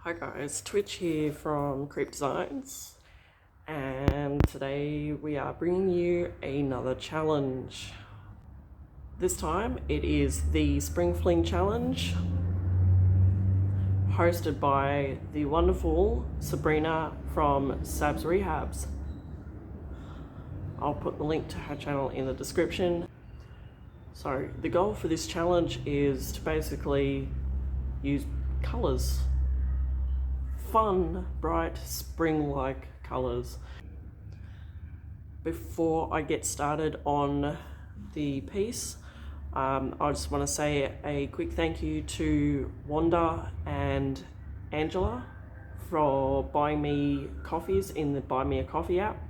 Hi guys, Twitch here from Creep Designs, and today we are bringing you another challenge. This time it is the Spring Fling challenge, hosted by the wonderful Sabrina from Sab's Rehabs. I'll put the link to her channel in the description. So the goal for this challenge is to basically use colours. Fun, bright, spring-like colours. Before I get started on the piece, I just want to say a quick thank you to Wanda and Angela for buying me coffees in the Buy Me a Coffee app.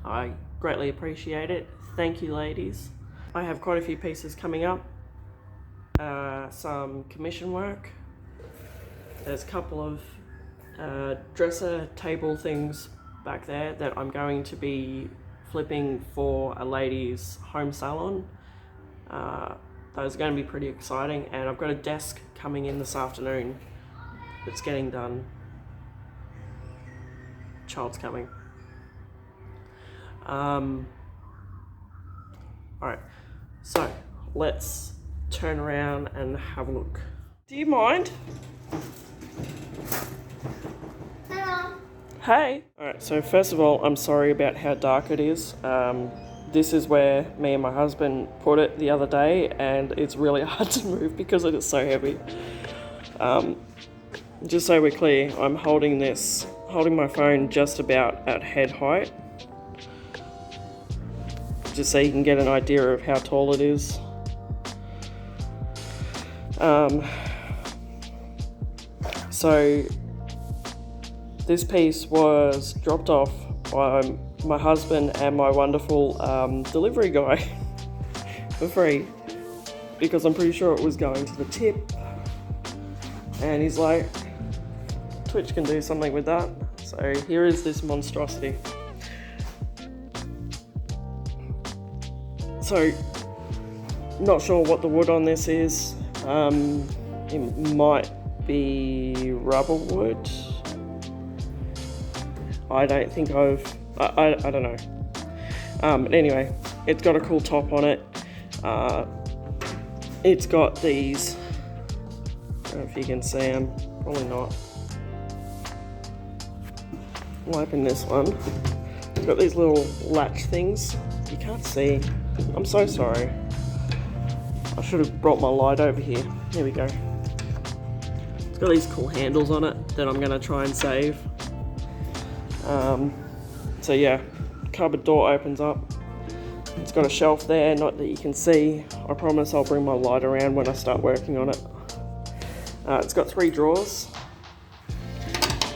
I greatly appreciate it. Thank you, ladies. I have quite a few pieces coming up, some commission work. There's a couple of dresser table things back there that I'm going to be flipping for a lady's home salon. Those are going to be pretty exciting, and I've got a desk coming in this afternoon that's getting done. Child's coming. Alright, so let's turn around and have a look. Do you mind? Hey! Alright, so first of all, I'm sorry about how dark it is. This is where me and my husband put it the other day, and it's really hard to move because it is so heavy. Just so we're clear, I'm holding my phone just about at head height, just so you can get an idea of how tall it is. So this piece was dropped off by my husband and my wonderful delivery guy for free, because I'm pretty sure it was going to the tip, and he's like, Twitch can do something with that. So here is this monstrosity. So, not sure what the wood on this is. It might be rubber wood. I don't think I don't know. But anyway, it's got a cool top on it. It's got these, I don't know if you can see them, probably not. I'll open this one. It's got these little latch things. You can't see. I'm so sorry. I should have brought my light over here. Here we go. It's got these cool handles on it that I'm going to try and save. So yeah, cupboard door opens up. It's got a shelf there, not that you can see. I promise I'll bring my light around when I start working on it. It's got 3 drawers.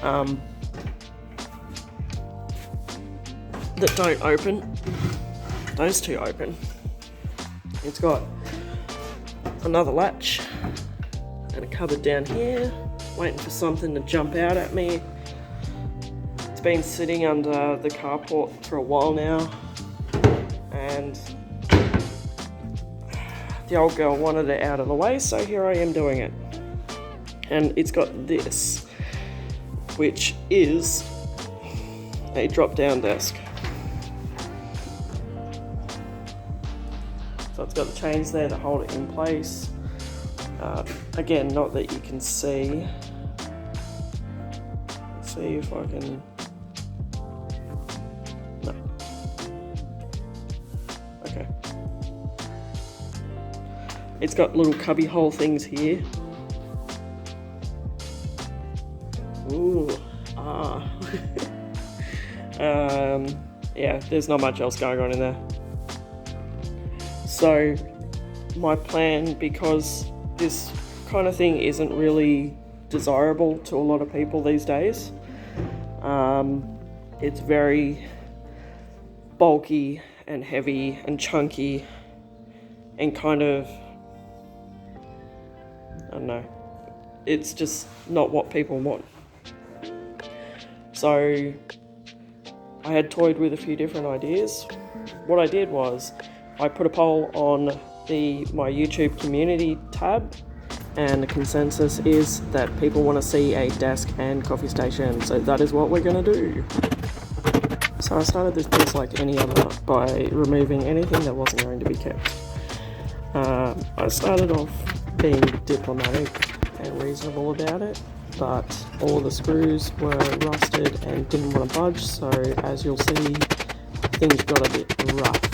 That don't open. Those 2 open. It's got another latch and a cupboard down here, waiting for something to jump out at me. It's been sitting under the carport for a while now, and the old girl wanted it out of the way, so here I am doing it. And it's got this, which is a drop-down desk. So it's got the chains there to hold it in place. Again, not that you can see. Let's see if I can. No. Okay. It's got little cubby hole things here. Ooh, ah. Yeah, there's not much else going on in there. So my plan, because this kind of thing isn't really desirable to a lot of people these days, it's very bulky and heavy and chunky and kind of, I don't know, it's just not what people want. So I had toyed with a few different ideas. What I did was I put a poll on my YouTube community tab, and the consensus is that people want to see a desk and coffee station, so that is what we're going to do. So I started this piece like any other by removing anything that wasn't going to be kept. I started off being diplomatic and reasonable about it, but all the screws were rusted and didn't want to budge, so as you'll see, things got a bit rough.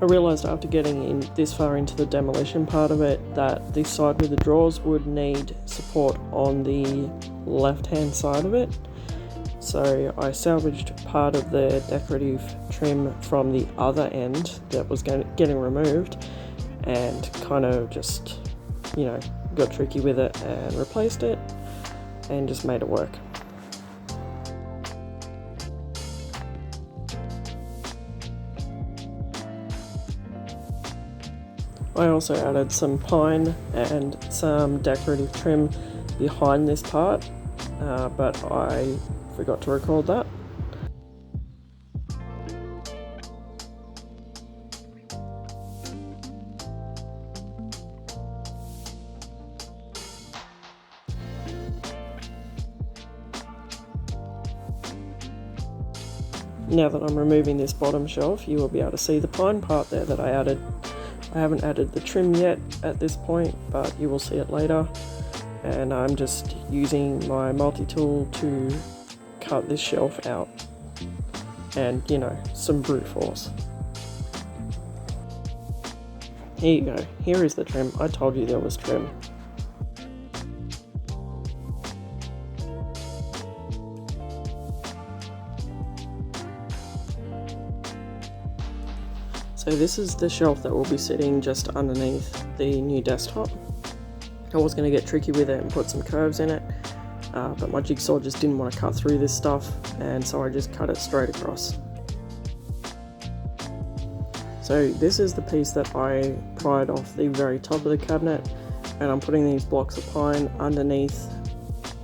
I realised after getting in this far into the demolition part of it that the side with the drawers would need support on the left hand side of it. So I salvaged part of the decorative trim from the other end that was getting removed and kind of just, got tricky with it and replaced it and just made it work. I also added some pine and some decorative trim behind this part, but I forgot to record that. Now that I'm removing this bottom shelf, you will be able to see the pine part there that I added. I haven't added the trim yet at this point, but you will see it later. And I'm just using my multi-tool to cut this shelf out. And, some brute force. Here you go. Here is the trim. I told you there was trim. So this is the shelf that will be sitting just underneath the new desktop. I was going to get tricky with it and put some curves in it, but my jigsaw just didn't want to cut through this stuff, and so I just cut it straight across. So this is the piece that I pried off the very top of the cabinet, and I'm putting these blocks of pine underneath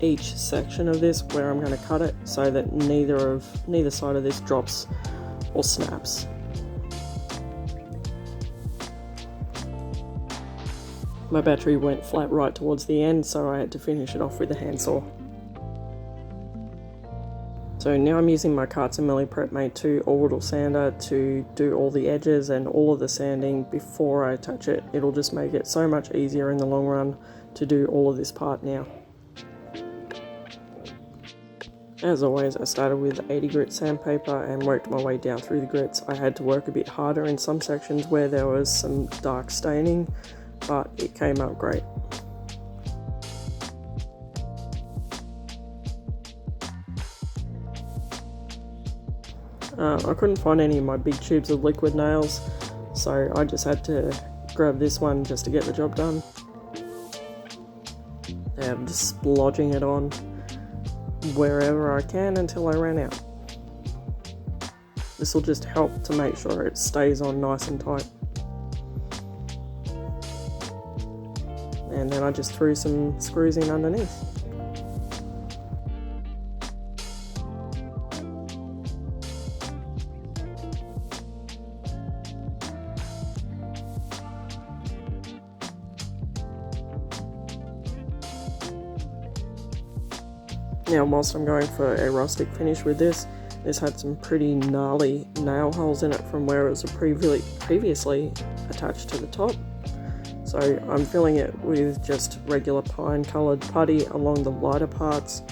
each section of this where I'm going to cut it so that neither side of this drops or snaps. My battery went flat right towards the end, so I had to finish it off with a handsaw. So now I'm using my Millie Prep Mate 2 Orbital sander to do all the edges and all of the sanding before I touch it. It'll just make it so much easier in the long run to do all of this part now. As always, I started with 80 grit sandpaper and worked my way down through the grits. I had to work a bit harder in some sections where there was some dark staining, but it came out great. I couldn't find any of my big tubes of liquid nails, so I just had to grab this one just to get the job done. And I'm just splodging it on wherever I can until I ran out. This will just help to make sure it stays on nice and tight. And then I just threw some screws in underneath. Now, whilst I'm going for a rustic finish with this had some pretty gnarly nail holes in it from where it was previously attached to the top. So I'm filling it with just regular pine coloured putty along the lighter parts,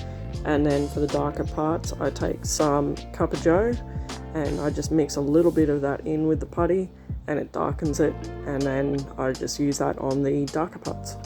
and then for the darker parts I take some Cup of Joe and I just mix a little bit of that in with the putty and it darkens it, and then I just use that on the darker parts.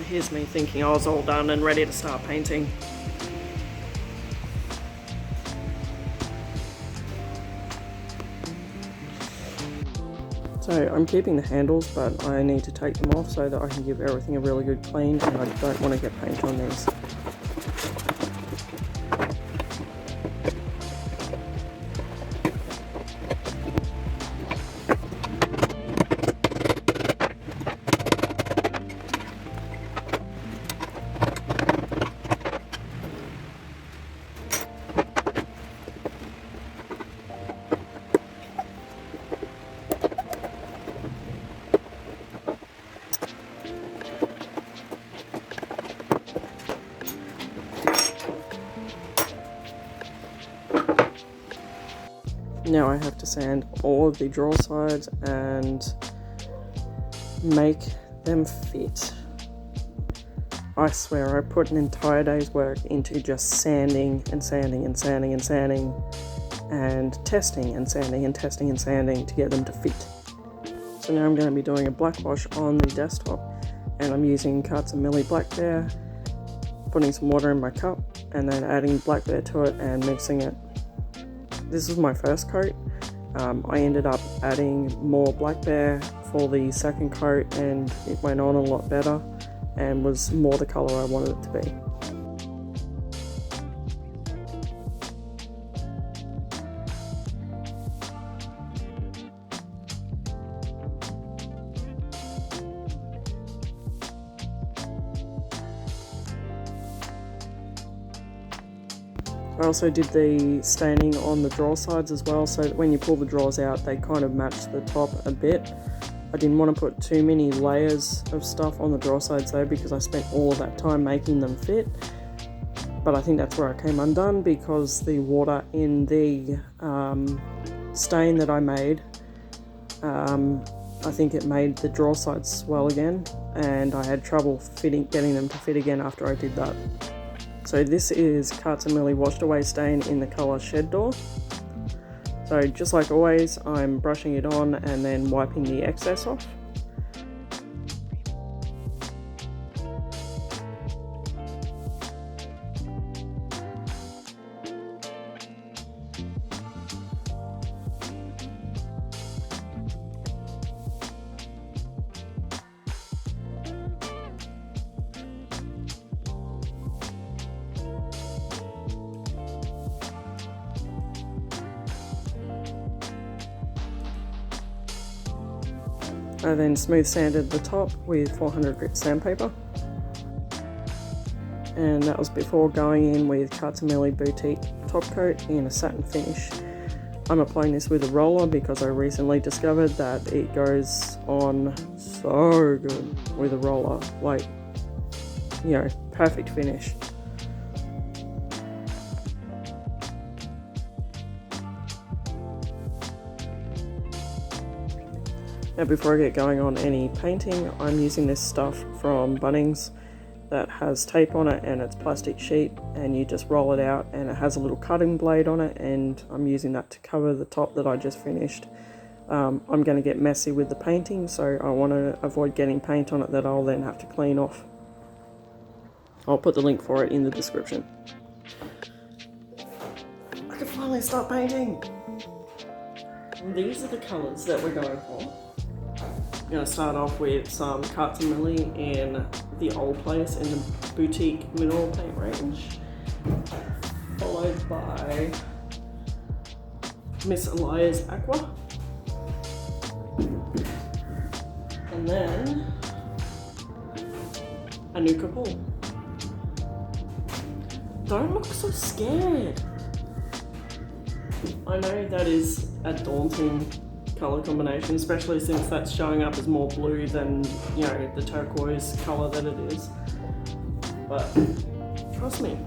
Here's me thinking I was all done and ready to start painting. So I'm keeping the handles, but I need to take them off so that I can give everything a really good clean, and I don't want to get paint on these. Now I have to sand all of the drawer sides and make them fit. I swear I put an entire day's work into just sanding and sanding and sanding and sanding and testing and sanding and testing and sanding to get them to fit. So now I'm going to be doing a black wash on the desktop, and I'm using Millie Black Bear, putting some water in my cup and then adding Black Bear to it and mixing it. This was my first coat. I ended up adding more Black Bear for the second coat, and it went on a lot better and was more the colour I wanted it to be. I also did the staining on the drawer sides as well, so that when you pull the drawers out they kind of match the top a bit. I didn't want to put too many layers of stuff on the drawer sides though, because I spent all of that time making them fit. But I think that's where I came undone, because the water in the stain that I made, I think it made the drawer sides swell again, and I had trouble getting them to fit again after I did that. So this is Millie washed away stain in the colour Shed Door. So just like always, I'm brushing it on and then wiping the excess off. I then smooth sanded the top with 400 grit sandpaper, and that was before going in with Millie Boutique Topcoat in a satin finish. I'm applying this with a roller because I recently discovered that it goes on so good with a roller, like, you know, perfect finish. Now before I get going on any painting, I'm using this stuff from Bunnings that has tape on it and it's plastic sheet, and you just roll it out and it has a little cutting blade on it, and I'm using that to cover the top that I just finished. I'm going to get messy with the painting, so I want to avoid getting paint on it that I'll then have to clean off. I'll put the link for it in the description. I can finally start painting! These are the colours that we're going for. I'm going to start off with some Millie in the Old Place in the Boutique Mineral Paint range, followed by Miss Aaliyah's Aqua, and then Aanuka Pool. Don't look so scared. I know that is a daunting colour combination, especially since that's showing up as more blue than, you know, the turquoise colour that it is. But trust me,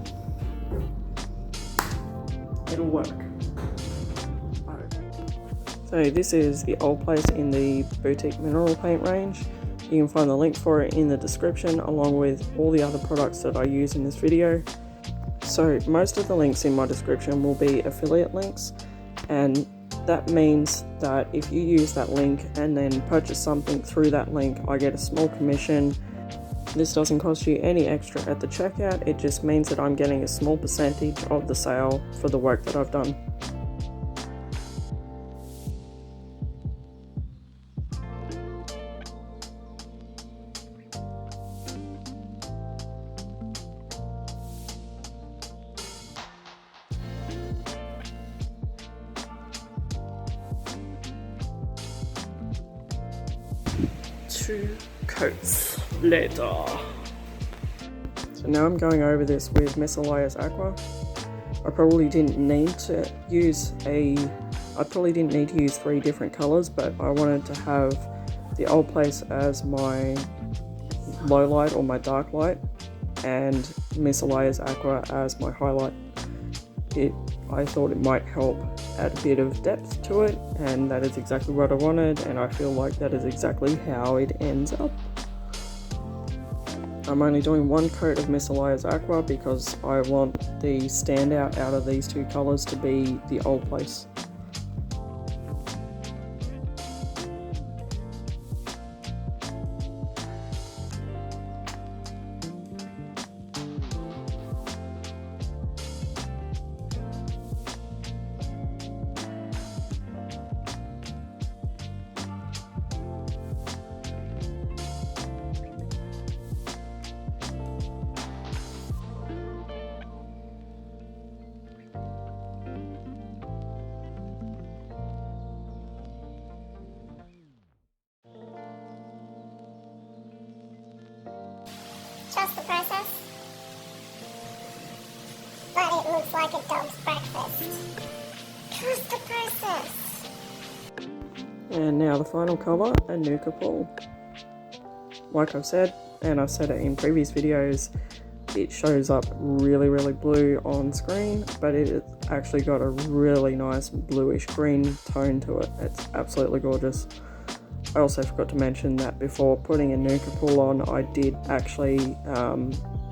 it'll work. So this is the Old Place in the Boutique Mineral Paint range. You can find the link for it in the description, along with all the other products that I use in this video. So most of the links in my description will be affiliate links, and that means that if you use that link and then purchase something through that link, I get a small commission. This doesn't cost you any extra at the checkout, it just means that I'm getting a small percentage of the sale for the work that I've done. Two coats later. So now I'm going over this with Miss Aaliyah's Aqua. I probably didn't need to use 3 different colours, but I wanted to have the Old Place as my low light or my dark light, and Miss Aaliyah's Aqua as my highlight. I thought it might help add a bit of depth to it, and that is exactly what I wanted, and I feel like that is exactly how it ends up. I'm only doing 1 coat of Miss Aaliyah's Aqua because I want the standout out of these 2 colours to be the Old Place. It's like a dog's breakfast. Trust the process. And now the final colour, Aanuka. Like I've said, and I've said it in previous videos, it shows up really, really blue on screen, but it's actually got a really nice bluish green tone to it. It's absolutely gorgeous. I also forgot to mention that before putting Aanuka on, I did actually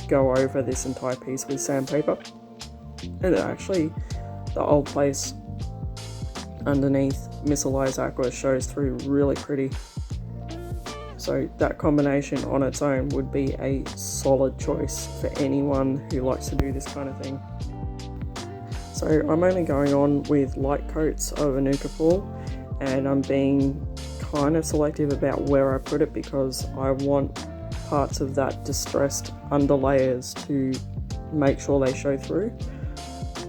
go over this entire piece with sandpaper, and actually the old place underneath Miss Aaliyah's Aqua shows through really pretty. So that combination on its own would be a solid choice for anyone who likes to do this kind of thing. So I'm only going on with light coats of Aanuka, and I'm being kind of selective about where I put it because I want parts of that distressed underlayers to make sure they show through.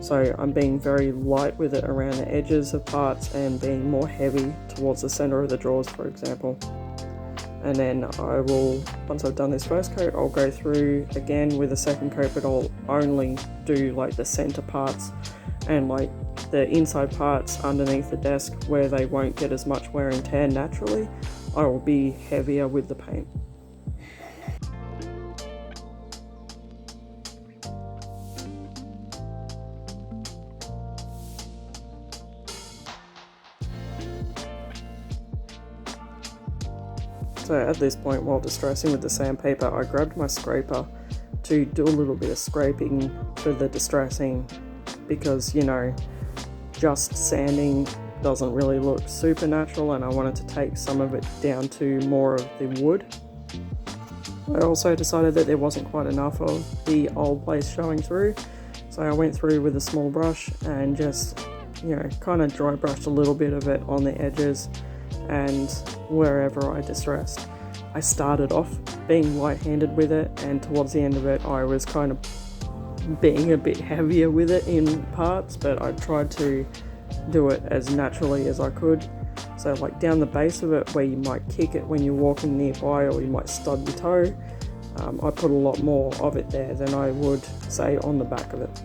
So I'm being very light with it around the edges of parts and being more heavy towards the center of the drawers, for example. And then I will, once I've done this first coat, I'll go through again with a second coat, but I'll only do like the center parts and like the inside parts underneath the desk where they won't get as much wear and tear naturally. I will be heavier with the paint. So at this point, while distressing with the sandpaper, I grabbed my scraper to do a little bit of scraping for the distressing because, you know, just sanding doesn't really look super natural, and I wanted to take some of it down to more of the wood. I also decided that there wasn't quite enough of the old place showing through, so I went through with a small brush and just, you know, kind of dry brushed a little bit of it on the edges and wherever I distressed. I started off being light-handed with it, and towards the end of it I was kind of being a bit heavier with it in parts, but I tried to do it as naturally as I could. So like down the base of it where you might kick it when you're walking nearby or you might stub your toe, I put a lot more of it there than I would say on the back of it.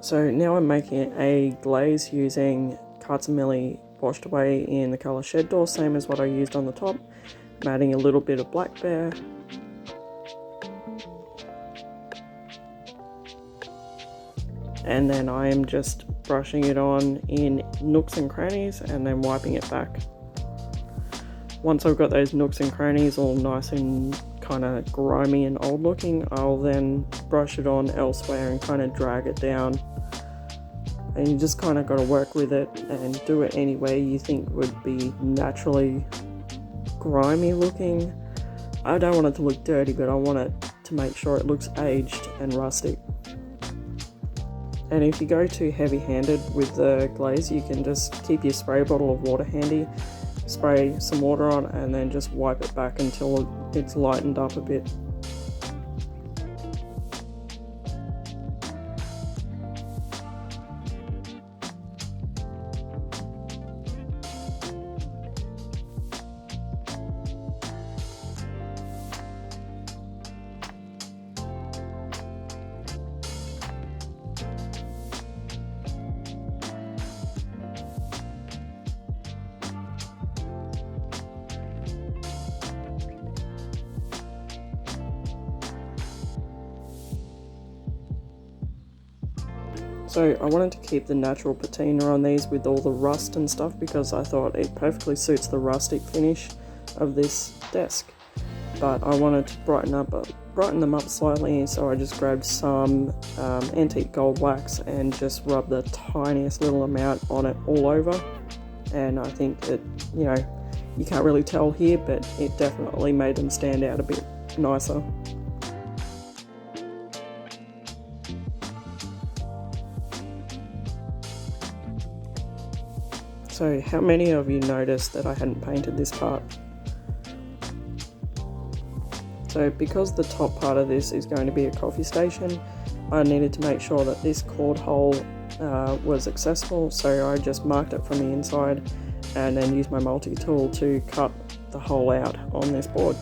So now I'm making a glaze using cards of Millie washed away in the colour Shed Door, same as what I used on the top. I'm adding a little bit of Black Bear. And then I am just brushing it on in nooks and crannies and then wiping it back. Once I've got those nooks and crannies all nice and kind of grimy and old looking, I'll then brush it on elsewhere and kind of drag it down. And you just kind of got to work with it and do it any way you think would be naturally grimy looking. I don't want it to look dirty, but I want it to make sure it looks aged and rustic. And if you go too heavy-handed with the glaze, you can just keep your spray bottle of water handy, spray some water on, and then just wipe it back until it's lightened up a bit. So I wanted to keep the natural patina on these with all the rust and stuff because I thought it perfectly suits the rustic finish of this desk. But I wanted to brighten them up slightly, so I just grabbed some antique gold wax and just rubbed the tiniest little amount on it all over. And I think it, you know, you can't really tell here, but it definitely made them stand out a bit nicer. So how many of you noticed that I hadn't painted this part? So because the top part of this is going to be a coffee station, I needed to make sure that this cord hole was accessible, so I just marked it from the inside and then used my multi-tool to cut the hole out on this board.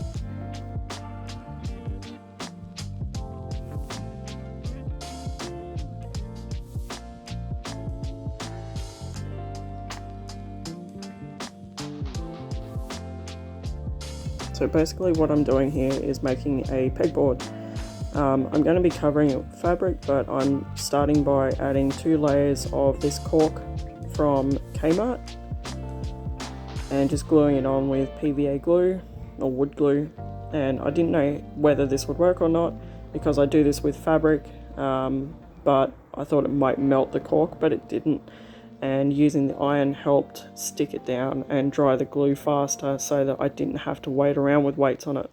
So basically what I'm doing here is making a pegboard. I'm going to be covering it with fabric, but I'm starting by adding 2 layers of this cork from Kmart and just gluing it on with PVA glue or wood glue. And I didn't know whether this would work or not because I do this with fabric, but I thought it might melt the cork, but it didn't. And using the iron helped stick it down and dry the glue faster so that I didn't have to wait around with weights on it.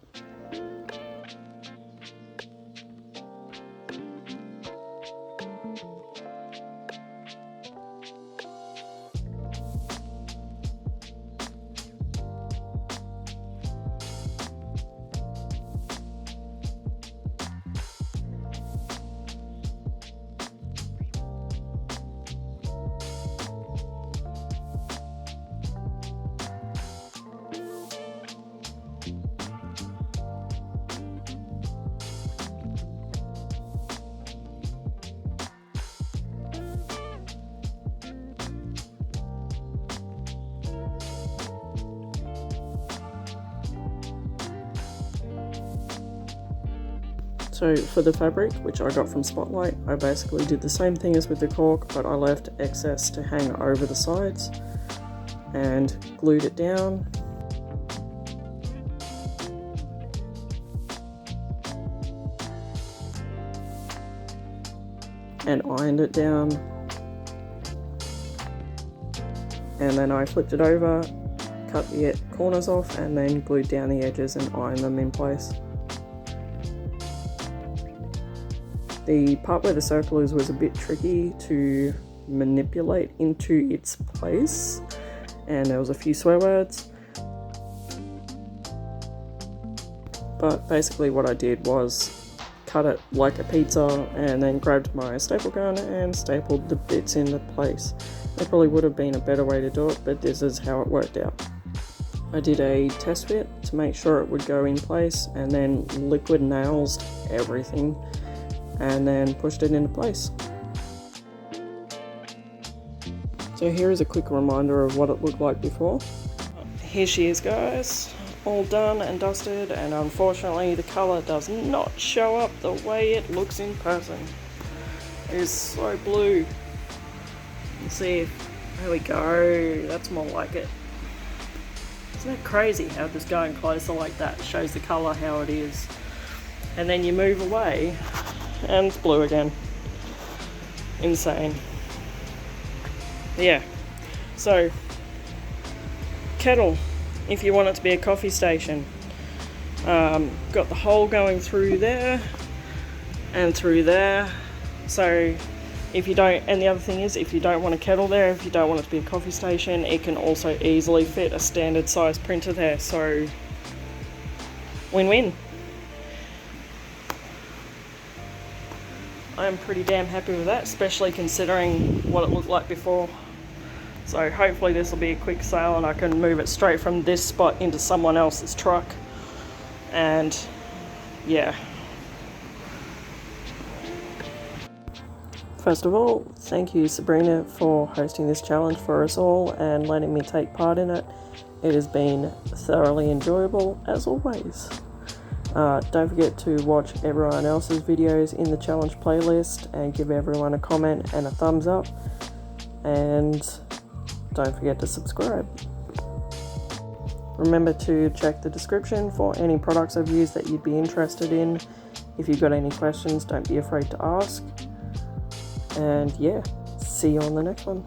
So for the fabric, which I got from Spotlight, I basically did the same thing as with the cork, but I left excess to hang over the sides and glued it down. And ironed it down. And then I flipped it over, cut the corners off, and then glued down the edges and ironed them in place. The part where the circle is was a bit tricky to manipulate into its place, and there was a few swear words. But basically what I did was cut it like a pizza and then grabbed my staple gun and stapled the bits into place. There probably would have been a better way to do it, but this is how it worked out. I did a test fit to make sure it would go in place and then liquid nails everything and then pushed it into place. So here is a quick reminder of what it looked like before. Here she is, guys, all done and dusted, and unfortunately the colour does not show up the way it looks in person. It is so blue. Let's see if, there we go, that's more like it. Isn't that crazy how just going closer like that shows the colour how it is? And then you move away and it's blue again. Insane. Yeah, so kettle, if you want it to be a coffee station. Got the hole going through there and through there. So if you don't, and the other thing is, if you don't want a kettle there, if you don't want it to be a coffee station, it can also easily fit a standard size printer there. So win-win. I'm pretty damn happy with that, especially considering what it looked like before. So hopefully this will be a quick sale and I can move it straight from this spot into someone else's truck. And yeah. First of all, thank you Sabrina for hosting this challenge for us all and letting me take part in it. It has been thoroughly enjoyable as always. Don't forget to watch everyone else's videos in the challenge playlist and give everyone a comment and a thumbs up. And don't forget to subscribe. Remember to check the description for any products I've used that you'd be interested in. If you've got any questions, don't be afraid to ask. And yeah, see you on the next one.